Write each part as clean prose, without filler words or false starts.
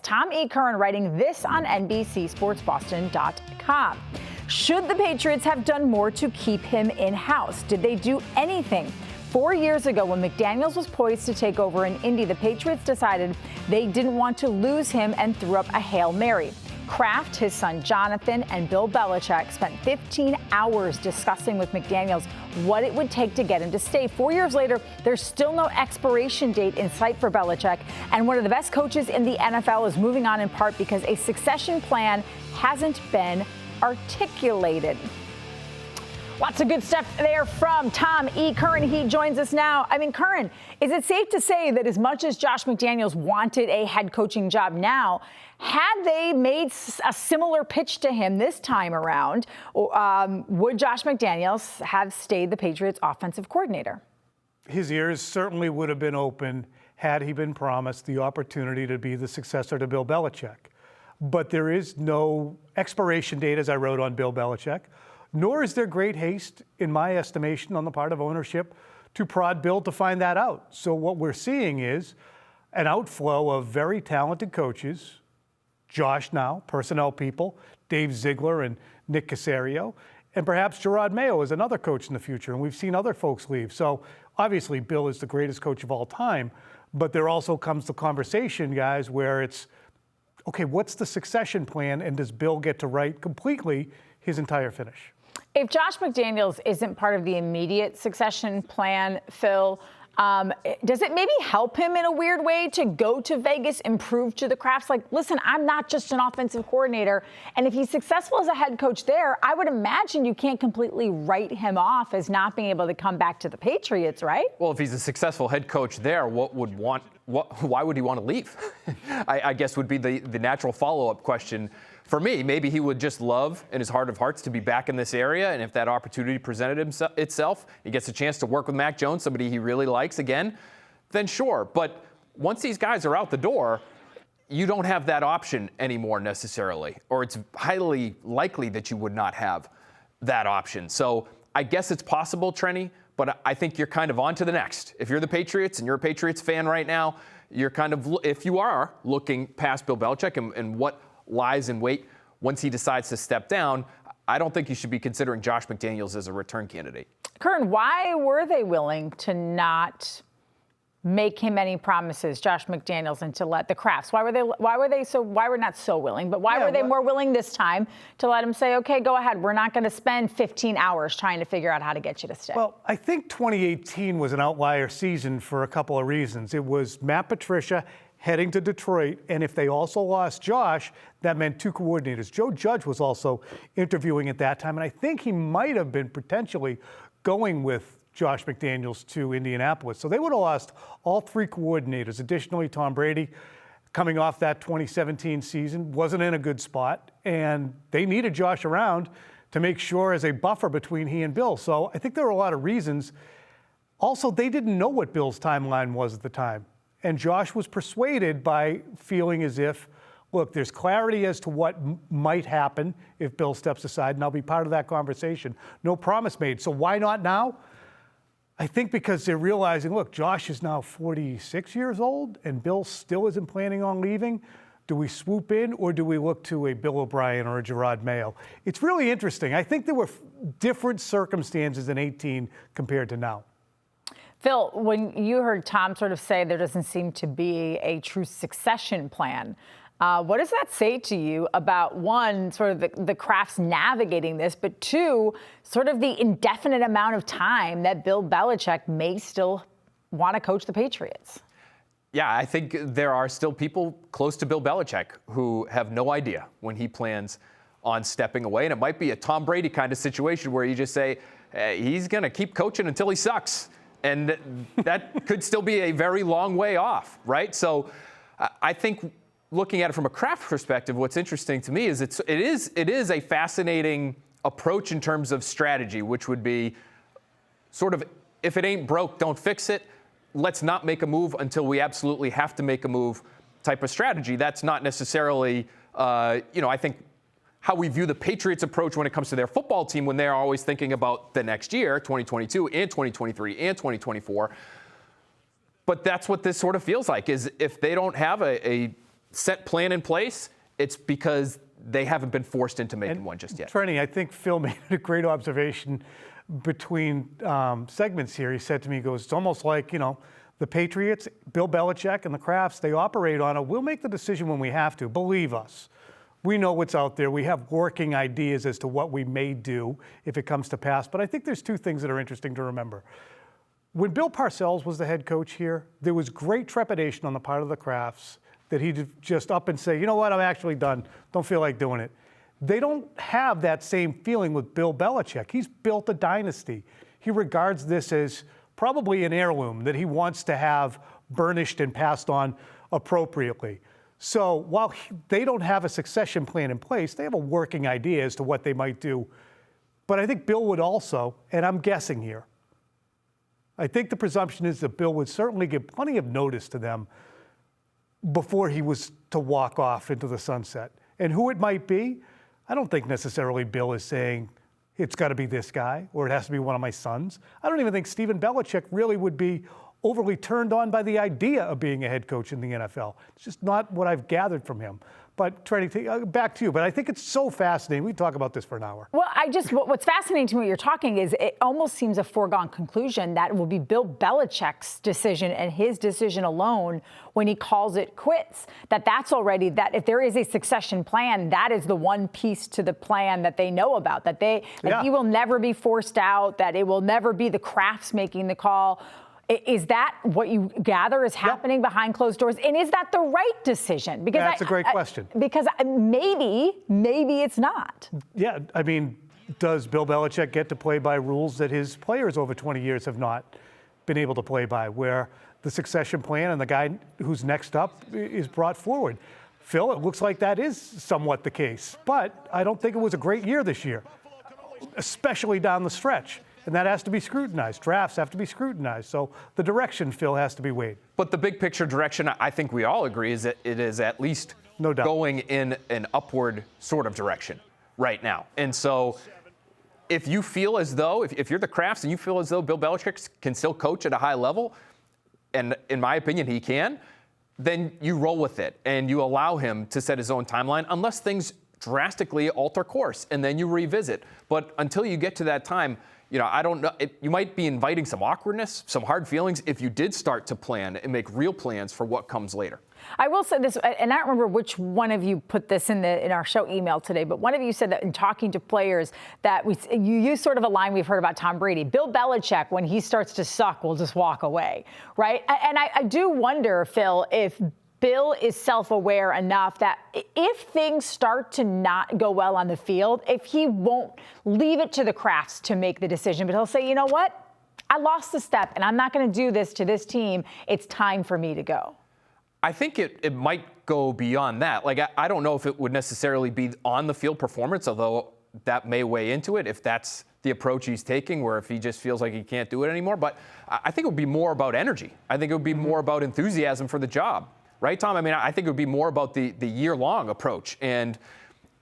Tom E. Curran writing this on NBCSportsBoston.com. Should the Patriots have done more to keep him in-house? Did they do anything? 4 years ago, when McDaniels was poised to take over in Indy, the Patriots decided they didn't want to lose him and threw up a Hail Mary. Kraft, his son Jonathan, and Bill Belichick spent 15 hours discussing with McDaniels what it would take to get him to stay. 4 years later, there's still no expiration date in sight for Belichick, and one of the best coaches in the NFL is moving on in part because a succession plan hasn't been articulated. Lots of good stuff there from Tom E. Curran. He joins us now. I mean, Curran, is it safe to say that as much as Josh McDaniels wanted a head coaching job now, had they made a similar pitch to him this time around, would Josh McDaniels have stayed the Patriots offensive coordinator? His ears certainly would have been open had he been promised the opportunity to be the successor to Bill Belichick. But there is no expiration date, as I wrote on Bill Belichick, nor is there great haste, in my estimation, on the part of ownership to prod Bill to find that out. So what we're seeing is an outflow of very talented coaches, Josh now, personnel people, Dave Ziegler and Nick Caserio, and perhaps Gerard Mayo is another coach in the future, and we've seen other folks leave. So obviously Bill is the greatest coach of all time, but there also comes the conversation, guys, where it's, okay, what's the succession plan, and does Bill get to write completely his entire finish? If Josh McDaniels isn't part of the immediate succession plan, Phil, does it maybe help him in a weird way to go to Vegas and prove to the Krafts, like, listen, I'm not just an offensive coordinator. And if he's successful as a head coach there, I would imagine you can't completely write him off as not being able to come back to the Patriots, right? Well, if he's a successful head coach there, why would he want to leave? I guess would be the natural follow-up question. For me, maybe he would just love, in his heart of hearts, to be back in this area. And if that opportunity presented itself, he gets a chance to work with Mac Jones, somebody he really likes again, then sure. But once these guys are out the door, you don't have that option anymore necessarily, or it's highly likely that you would not have that option. So I guess it's possible, Trenni, but I think you're kind of on to the next. If you're the Patriots and you're a Patriots fan right now, you're kind of, if you are looking past Bill Belichick and what lies in wait once he decides to step down, I don't think you should be considering Josh McDaniels as a return candidate. Curran, why were they willing to not make him any promises, Josh McDaniels, and to let the Krafts? Why were not so willing, but why were they more willing this time to let him say, okay, go ahead, we're not going to spend 15 hours trying to figure out how to get you to stay? Well, I think 2018 was an outlier season for a couple of reasons. It was Matt Patricia heading to Detroit, and if they also lost Josh, that meant two coordinators. Joe Judge was also interviewing at that time, and I think he might have been potentially going with Josh McDaniels to Indianapolis. So they would have lost all three coordinators. Additionally, Tom Brady, coming off that 2017 season, wasn't in a good spot, and they needed Josh around to make sure as a buffer between he and Bill. So I think there were a lot of reasons. Also, they didn't know what Bill's timeline was at the time. And Josh was persuaded by feeling as if, look, there's clarity as to what might happen if Bill steps aside, and I'll be part of that conversation. No promise made. So why not now? I think because they're realizing, look, Josh is now 46 years old, and Bill still isn't planning on leaving. Do we swoop in, or do we look to a Bill O'Brien or a Gerard Mayo? It's really interesting. I think there were different circumstances in 18 compared to now. Phil, when you heard Tom sort of say there doesn't seem to be a true succession plan, what does that say to you about, one, sort of the Krafts navigating this, but two, sort of the indefinite amount of time that Bill Belichick may still want to coach the Patriots? Yeah, I think there are still people close to Bill Belichick who have no idea when he plans on stepping away. And it might be a Tom Brady kind of situation where you just say, he's going to keep coaching until he sucks. And that could still be a very long way off, right? So I think looking at it from a Kraft perspective, what's interesting to me is it is a fascinating approach in terms of strategy, which would be sort of, if it ain't broke, don't fix it. Let's not make a move until we absolutely have to make a move type of strategy. That's not necessarily, I think, how we view the Patriots' approach when it comes to their football team when they're always thinking about the next year, 2022 and 2023 and 2024. But that's what this sort of feels like, is if they don't have a set plan in place, it's because they haven't been forced into making one just yet. Trenni, I think Phil made a great observation between segments here. He said to me, he goes, it's almost like, the Patriots, Bill Belichick and the Krafts, they operate on we'll make the decision when we have to. Believe us. We know what's out there. We have working ideas as to what we may do if it comes to pass. But I think there's two things that are interesting to remember. When Bill Parcells was the head coach here, there was great trepidation on the part of the Krafts that he'd just up and say, you know what, I'm actually done. Don't feel like doing it. They don't have that same feeling with Bill Belichick. He's built a dynasty. He regards this as probably an heirloom that he wants to have burnished and passed on appropriately. So while they don't have a succession plan in place, they have a working idea as to what they might do. But I think Bill would also, and I'm guessing here, I think the presumption is that Bill would certainly give plenty of notice to them before he was to walk off into the sunset. And who it might be, I don't think necessarily Bill is saying it's got to be this guy or it has to be one of my sons. I don't even think Stephen Belichick really would be overly turned on by the idea of being a head coach in the NFL. It's just not what I've gathered from him. But Trenni, back to you. But I think it's so fascinating. We talk about this for an hour. Well, what's fascinating to me when you're talking is it almost seems a foregone conclusion that it will be Bill Belichick's decision and his decision alone when he calls it quits. That's already, that if there is a succession plan, that is the one piece to the plan that they know about, that he will never be forced out, that it will never be the Krafts making the call. Is that what you gather is happening behind closed doors? And is that the right decision? Because that's a great question. Because maybe it's not. Yeah, I mean, does Bill Belichick get to play by rules that his players over 20 years have not been able to play by, where the succession plan and the guy who's next up is brought forward? Phil, it looks like that is somewhat the case. But I don't think it was a great year this year, especially down the stretch. And that has to be scrutinized. Drafts have to be scrutinized. So the direction, Phil, has to be weighed. But the big picture direction, I think we all agree, is that it is at least no doubt going in an upward sort of direction right now. And so if you feel as though, if you're the Krafts and you feel as though Bill Belichick can still coach at a high level, and in my opinion he can, then you roll with it and you allow him to set his own timeline unless things drastically alter course, and then you revisit. But until you get to that time, I don't know. You might be inviting some awkwardness, some hard feelings if you did start to plan and make real plans for what comes later. I will say this, and I don't remember which one of you put this in our show email today, but one of you said that in talking to players that you use sort of a line we've heard about Tom Brady. Bill Belichick, when he starts to suck, will just walk away, right? And I do wonder, Phil, if Bill is self-aware enough that if things start to not go well on the field, if he won't leave it to the Krafts to make the decision, but he'll say, you know what? I lost a step, and I'm not going to do this to this team. It's time for me to go. I think it might go beyond that. Like, I don't know if it would necessarily be on the field performance, although that may weigh into it if that's the approach he's taking, where if he just feels like he can't do it anymore. But I think it would be more about energy. I think it would be more about enthusiasm for the job. Right, Tom? I mean, I think it would be more about the year-long approach and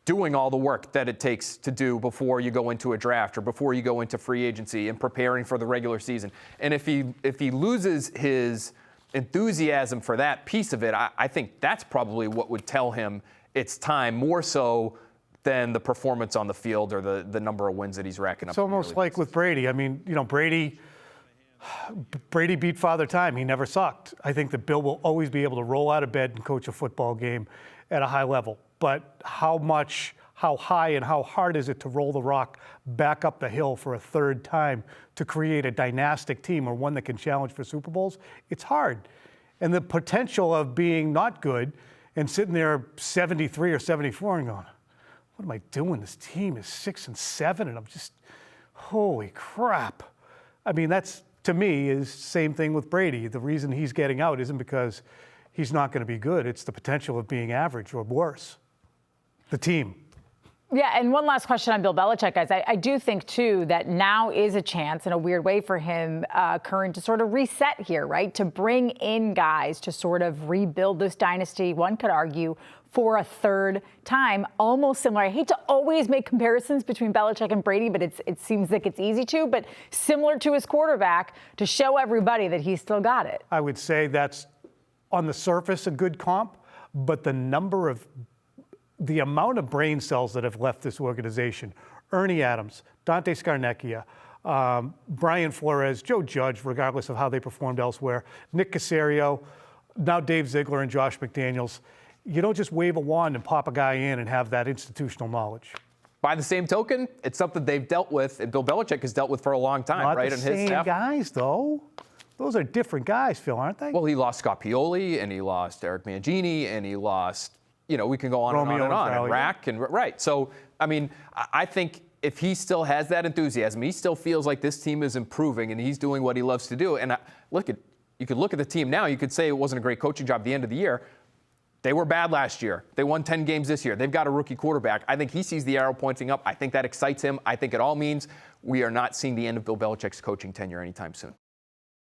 doing all the work that it takes to do before you go into a draft or before you go into free agency and preparing for the regular season. And if he loses his enthusiasm for that piece of it, I think that's probably what would tell him it's time, more so than the performance on the field or the number of wins that he's racking up. It's almost like with Brady. I mean, Brady beat Father Time. He never sucked. I think that Bill will always be able to roll out of bed and coach a football game at a high level. But how high and how hard is it to roll the rock back up the hill for a third time to create a dynastic team or one that can challenge for Super Bowls? It's hard. And the potential of being not good and sitting there 73 or 74 and going, what am I doing? This team is 6-7 and I'm just, holy crap. I mean, that's, to me, is same thing with Brady. The reason he's getting out isn't because he's not going to be good. It's the potential of being average or worse. The team. Yeah, and one last question on Bill Belichick, guys. I do think, too, that now is a chance in a weird way for him, Curran, to sort of reset here, right? To bring in guys to sort of rebuild this dynasty, one could argue, for a third time, almost similar. I hate to always make comparisons between Belichick and Brady, but it seems like it's easy to, but similar to his quarterback to show everybody that he's still got it. I would say that's on the surface a good comp. but the amount of brain cells that have left this organization, Ernie Adams, Dante Scarnecchia, Brian Flores, Joe Judge, regardless of how they performed elsewhere, Nick Caserio, now Dave Ziegler and Josh McDaniels. You don't just wave a wand and pop a guy in and have that institutional knowledge. By the same token, it's something they've dealt with, and Bill Belichick has dealt with for a long time, Not right? the On same his staff. guys, though. Those are different guys, Phil, aren't they? Well, he lost Scott Pioli, and he lost Eric Mangini, and he lost, we can go on Romeo and on. and And Rack, and right. So, I mean, I think if he still has that enthusiasm, he still feels like this team is improving, and he's doing what he loves to do. And you could look at the team now. You could say it wasn't a great coaching job at the end of the year. They were bad last year. They won 10 games this year. They've got a rookie quarterback. I think he sees the arrow pointing up. I think that excites him. I think it all means we are not seeing the end of Bill Belichick's coaching tenure anytime soon.